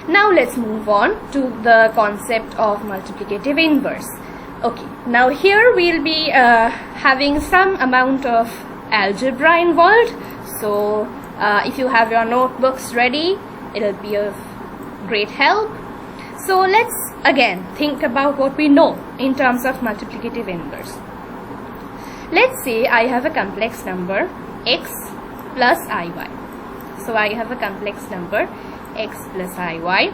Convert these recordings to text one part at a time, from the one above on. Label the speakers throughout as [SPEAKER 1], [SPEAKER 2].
[SPEAKER 1] Now let's move on to the concept of multiplicative inverse. Okay, now here we'll be having some amount of algebra involved. So if you have your notebooks ready, it'll be of great help. So let's again think about what we know in terms of multiplicative inverse. Let's say I have a complex number x plus iy. So I have a complex number x plus iy,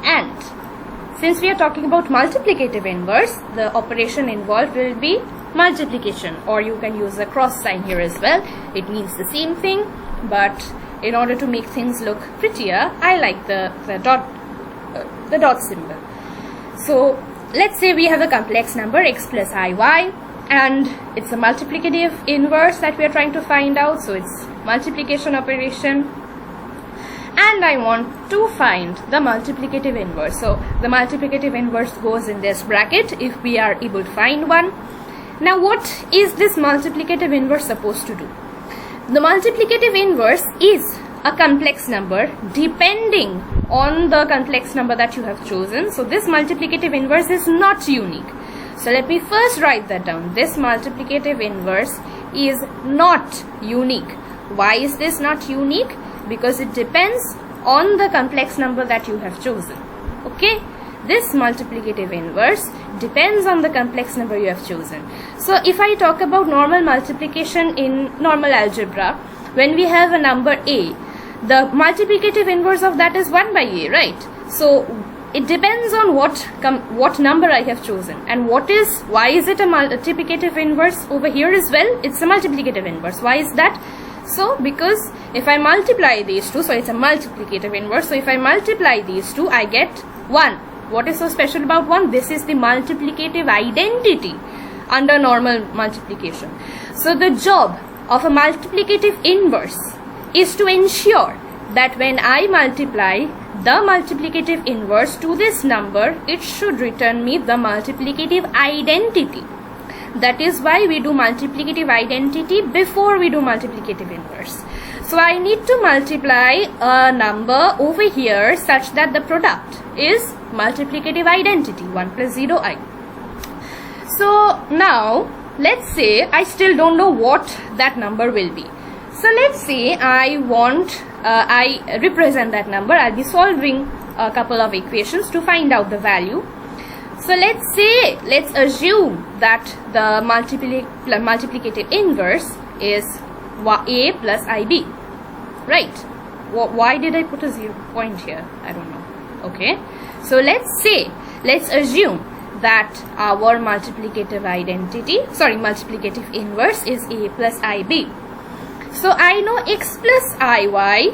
[SPEAKER 1] and since we are talking about multiplicative inverse, the operation involved will be multiplication, or you can use a cross sign here as well. It means the same thing, but in order to make things look prettier, I like the dot symbol. So let's say we have a complex number x plus iy, and it's a multiplicative inverse that we are trying to find out. So it's multiplication operation, and I want to find the multiplicative inverse. So the multiplicative inverse goes in this bracket if we are able to find one. Now what is this multiplicative inverse supposed to do? The multiplicative inverse is a complex number depending on the complex number that you have chosen. So this multiplicative inverse is not unique. So let me first write that down. This multiplicative inverse is not unique. Why is this not unique? Because it depends on the complex number that you have chosen. Okay, this multiplicative inverse depends on the complex number you have chosen. So if I talk about normal multiplication in normal algebra, when we have a number a, the multiplicative inverse of that is 1 by a, right? So it depends on what number I have chosen, and why is it a multiplicative inverse over here as well? It's a multiplicative inverse. Why is that? So because if I multiply these two, so it's a multiplicative inverse, so if I multiply these two, I get 1. What is so special about 1? This is the multiplicative identity under normal multiplication. So the job of a multiplicative inverse is to ensure that when I multiply the multiplicative inverse to this number, it should return me the multiplicative identity. That is why we do multiplicative identity before we do multiplicative inverse. So I need to multiply a number over here such that the product is multiplicative identity 1 plus 0i. So now let's say I still don't know what that number will be. So let's say I represent that number. I'll be solving a couple of equations to find out the value. So let's assume that the multiplicative inverse is a plus ib, right? Why did I put a 0 point here? I don't know. Okay, so let's assume that our multiplicative inverse is a plus ib. So I know x plus iy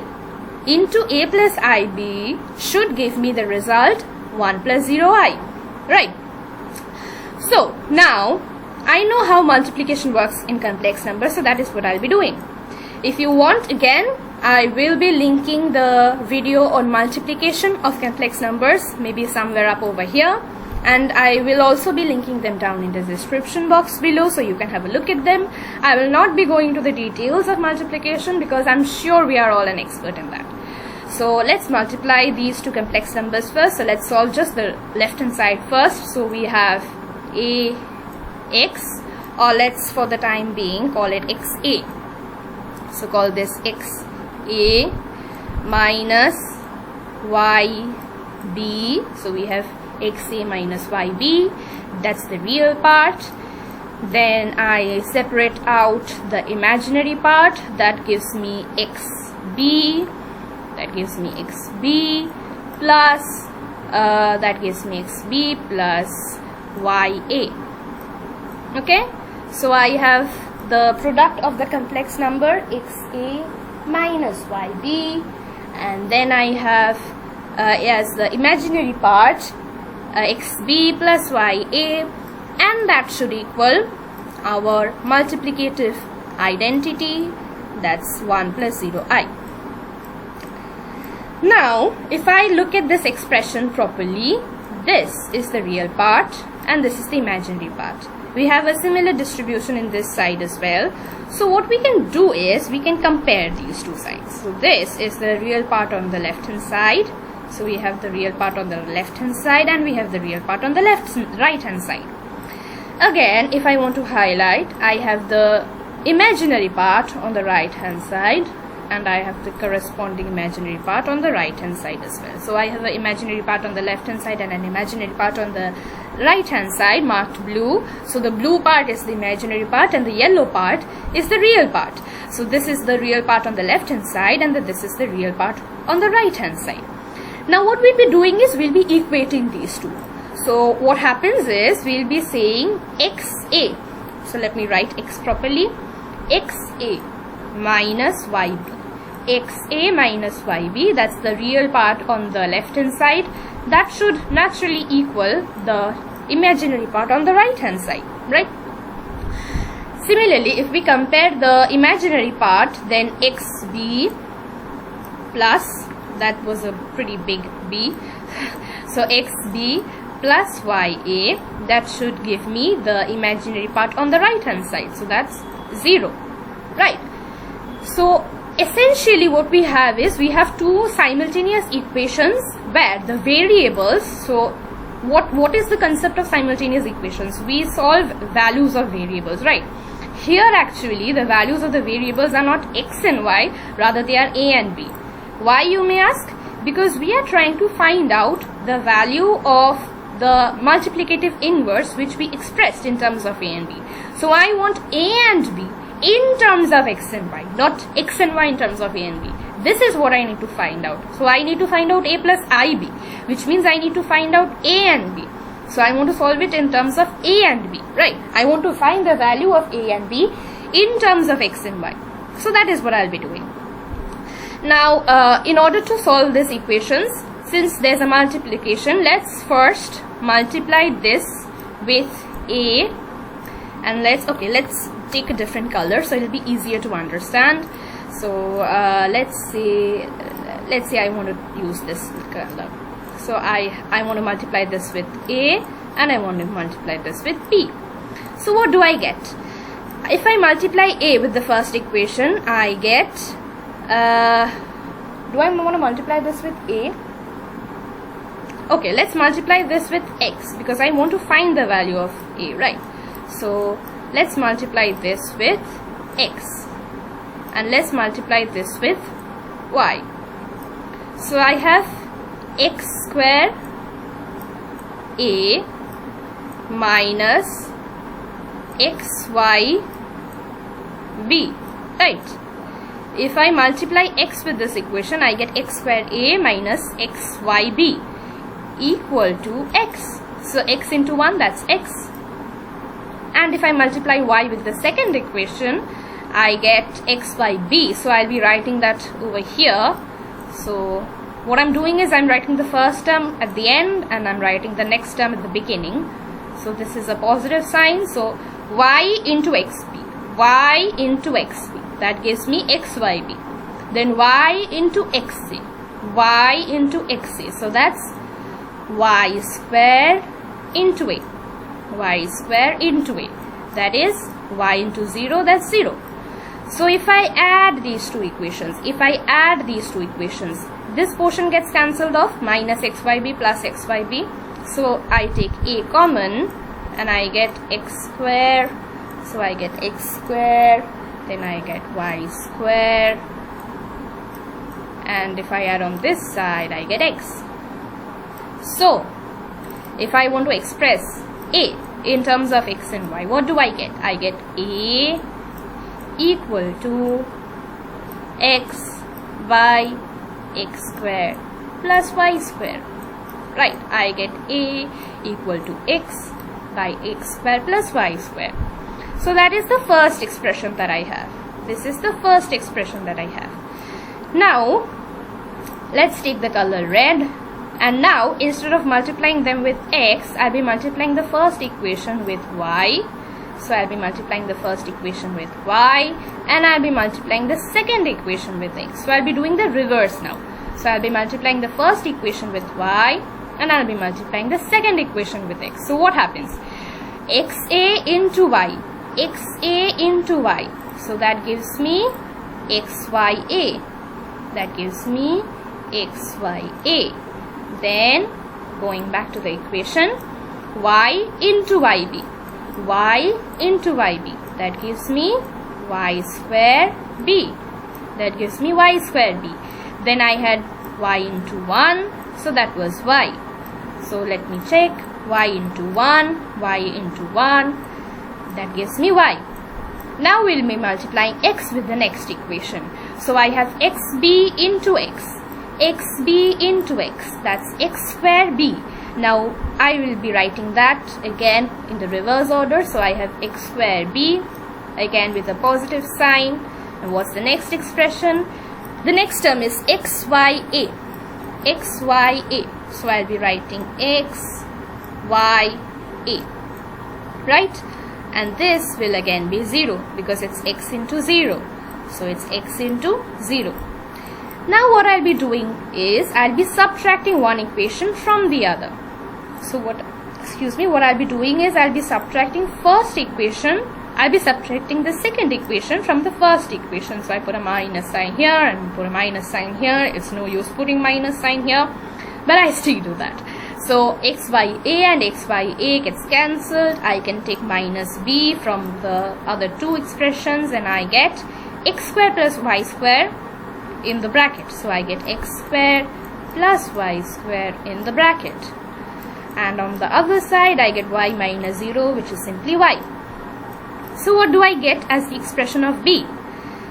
[SPEAKER 1] into a plus ib should give me the result 1 plus 0i. Right. So now I know how multiplication works in complex numbers, so that is what I'll be doing. If you want, again, I will be linking the video on multiplication of complex numbers, maybe somewhere up over here, and I will also be linking them down in the description box below so you can have a look at them. I will not be going to the details of multiplication because I'm sure we are all an expert in that. So let's multiply these two complex numbers first. So let's solve just the left hand side first. So we have ax, or let's for the time being call it xa. So call this xa minus yb. So we have xa minus yb. That's the real part. Then I separate out the imaginary part. That gives me xb. That gives me xb plus that gives me xb plus ya. Okay, so I have the product of the complex number xa minus yb, and then I have as the imaginary part xb plus ya, and that should equal our multiplicative identity, that's 1 plus 0i. Now, if I look at this expression properly, this is the real part and this is the imaginary part. We have a similar distribution in this side as well. So what we can do is we can compare these two sides. So this is the real part on the left hand side. So we have the real part on the left hand side and we have the real part on the right hand side. Again, if I want to highlight, I have the imaginary part on the right hand side and I have the corresponding imaginary part on the right hand side as well. So I have an imaginary part on the left hand side and an imaginary part on the right hand side marked blue. So the blue part is the imaginary part and the yellow part is the real part. So this is the real part on the left hand side and this is the real part on the right hand side. Now what we'll be doing is we'll be equating these two. So what happens is we'll be saying XA. So let me write X properly. XA minus YB. XA minus YB, that's the real part on the left hand side. That should naturally equal the imaginary part on the right hand side, right? Similarly, if we compare the imaginary part, then XB plus, that was a pretty big B, so XB plus YA, that should give me the imaginary part on the right hand side, so that's 0, right? So essentially what we have is we have two simultaneous equations where the variables, so what is the concept of simultaneous equations? We solve values of variables, right? Here actually the values of the variables are not x and y, rather they are a and b. Why, you may ask? Because we are trying to find out the value of the multiplicative inverse which we expressed in terms of a and b. So I want a and b in terms of x and y, not x and y in terms of a and b. This is what I need to find out. So I need to find out a plus ib, which means I need to find out a and b. So I want to solve it in terms of a and b, right? I want to find the value of a and b in terms of x and y. So that is what I'll be doing. Now, in order to solve these equations, since there's a multiplication, let's first multiply this with a, and let's take a different color so it'll be easier to understand. So let's say I want to use this color. So I want to multiply this with a and I want to multiply this with b. So what do I get? If I multiply a with the first equation, I get, do I want to multiply this with a? Okay, let's multiply this with x because I want to find the value of a, right? So let's multiply this with x and let's multiply this with y. So I have x square a minus xy b, right? If I multiply x with this equation, I get x square a minus xyb equal to x. So x into 1, that's x. And if I multiply y with the second equation, I get xyb. So I'll be writing that over here. So what I'm doing is I'm writing the first term at the end and I'm writing the next term at the beginning. So this is a positive sign. So y into xb, y into xb, that gives me xyb. Then y into xa, y into xa. So that's y square into a, y square into a, that is y into 0, that's 0. So if I add these two equations, this portion gets cancelled off, minus xyb plus xyb. So I take a common and I get x square. So I get x square, then I get y square, and if I add on this side, I get x. So if I want to express a in terms of x and y, what do I get? I get a equal to x by x square plus y square, right? I get a equal to x by x square plus y square. So that is the first expression that I have. This is the first expression that I have. Now let's take the color red, and now instead of multiplying them with x, I'll be multiplying the first equation with y. So I'll be multiplying the first equation with y and I'll be multiplying the second equation with x. So I'll be doing the reverse now. So I'll be multiplying the first equation with y and I'll be multiplying the second equation with x. So what happens? xa into y, xa into y. So that gives me xya, that gives me xya. Then going back to the equation, y into yb, y into yb, that gives me y square b, that gives me y square b. Then I had y into 1, so that was y. So let me check, y into 1, y into 1, that gives me y. Now we'll be multiplying x with the next equation. So I have xb into x, xb into x, that's x square b. Now I will be writing that again in the reverse order. So I have x square b, again with a positive sign. And what's the next expression? The next term is xya, xya. So I'll be writing xya, right? And this will again be 0 because it's x into 0. So it's x into 0. Now what I'll be doing is I'll be subtracting one equation from the other. So what I'll be doing is I'll be subtracting first equation. I'll be subtracting the second equation from the first equation. So I put a minus sign here and put a minus sign here. It's no use putting minus sign here, but I still do that. So xya and xya gets cancelled. I can take minus b from the other two expressions and I get x square plus y square in the bracket. So I get x square plus y square in the bracket. And on the other side I get y minus 0, which is simply y. So what do I get as the expression of b?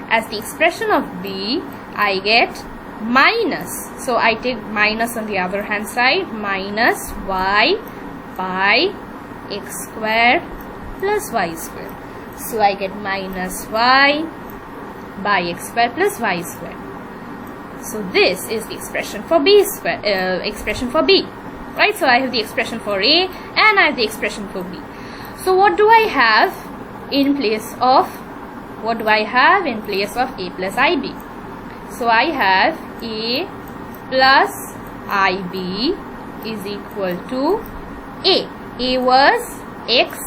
[SPEAKER 1] As the expression of b, I get minus. So I take minus on the other hand side, minus y by x square plus y square. So I get minus y by x square plus y square. So this is the expression for b square, expression for b, right? So I have the expression for a and I have the expression for b. So what do I have in place of a plus ib? So I have a plus ib is equal to a. A was x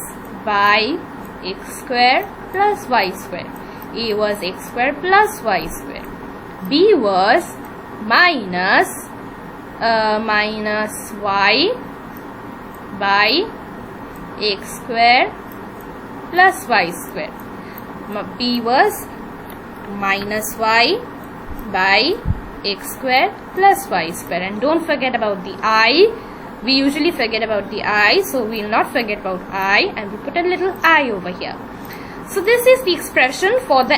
[SPEAKER 1] by x square plus y square. A was x square plus y square. B was minus y by x square plus y square. B was minus y by x square plus y square. And don't forget about the I. We usually forget about the I, so we will not forget about I, and we put a little I over here. So this is the expression for the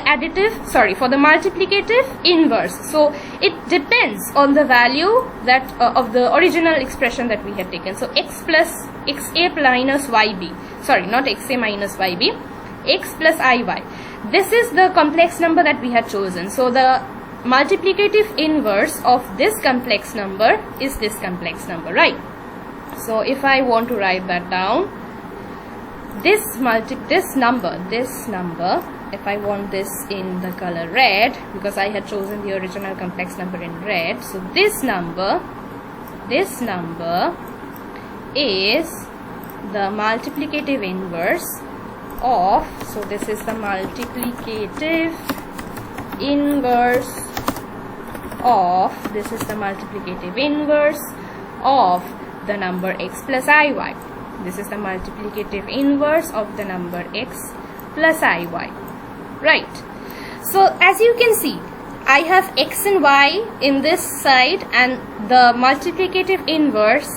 [SPEAKER 1] for the multiplicative inverse. So it depends on the value that of the original expression that we had taken. So x plus xa minus yb, sorry, not xa minus yb, x plus iy. This is the complex number that we had chosen. So the multiplicative inverse of this complex number is this complex number, right? So if I want to write that down, this number, if I want this in the color red, because I had chosen the original complex number in red, so this number is the multiplicative inverse of, so this is the multiplicative inverse of, this is the multiplicative inverse of the number x plus iy. This is the multiplicative inverse of the number x plus iy, right? So as you can see, I have x and y in this side, and the multiplicative inverse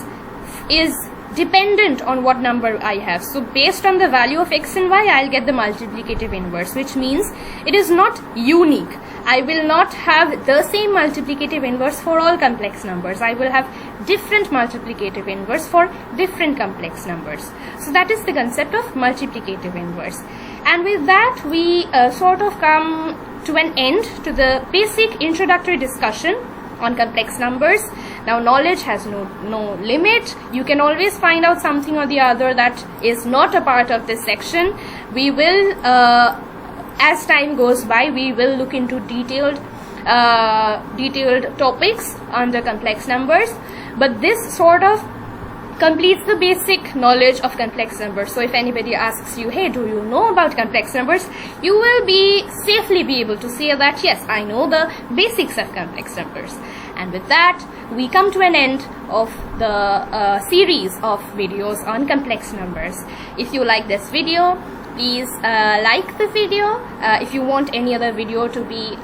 [SPEAKER 1] is dependent on what number I have. So based on the value of x and y, I'll get the multiplicative inverse, which means it is not unique. I will not have the same multiplicative inverse for all complex numbers. I will have different multiplicative inverse for different complex numbers. So that is the concept of multiplicative inverse. And with that, we sort of come to an end to the basic introductory discussion on complex numbers. Now knowledge has no limit. You can always find out something or the other that is not a part of this section. We will as time goes by, we will look into detailed topics under complex numbers, but this sort of completes the basic knowledge of complex numbers. So if anybody asks you, hey, do you know about complex numbers, you will safely be able to say that yes, I know the basics of complex numbers. And with that, we come to an end of the series of videos on complex numbers. If you like this video, please like the video. If you want any other video to be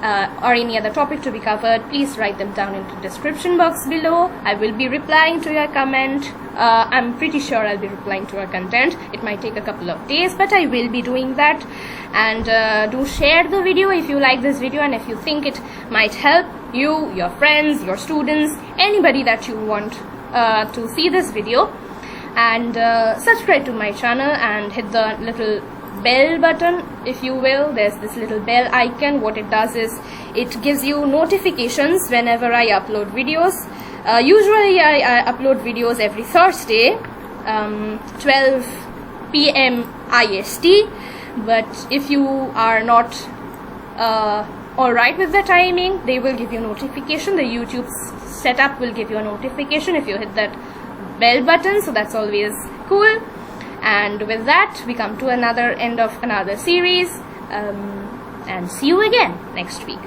[SPEAKER 1] or any other topic to be covered, please write them down in the description box below. I will be replying to your comment. I'm pretty sure I'll be replying to your content. It might take a couple of days, but I will be doing that. And do share the video if you like this video, and if you think it might help you, your friends, your students, anybody that you want to see this video. And subscribe to my channel and hit the little bell button, if you will. There's this little bell icon. What it does is it gives you notifications whenever I upload videos. Usually I upload videos every Thursday, 12 p.m. IST, but if you are not alright with the timing, they will give you notification. The YouTube setup will give you a notification if you hit that bell button, so that's always cool. And with that, we come to another end of another series, and see you again next week.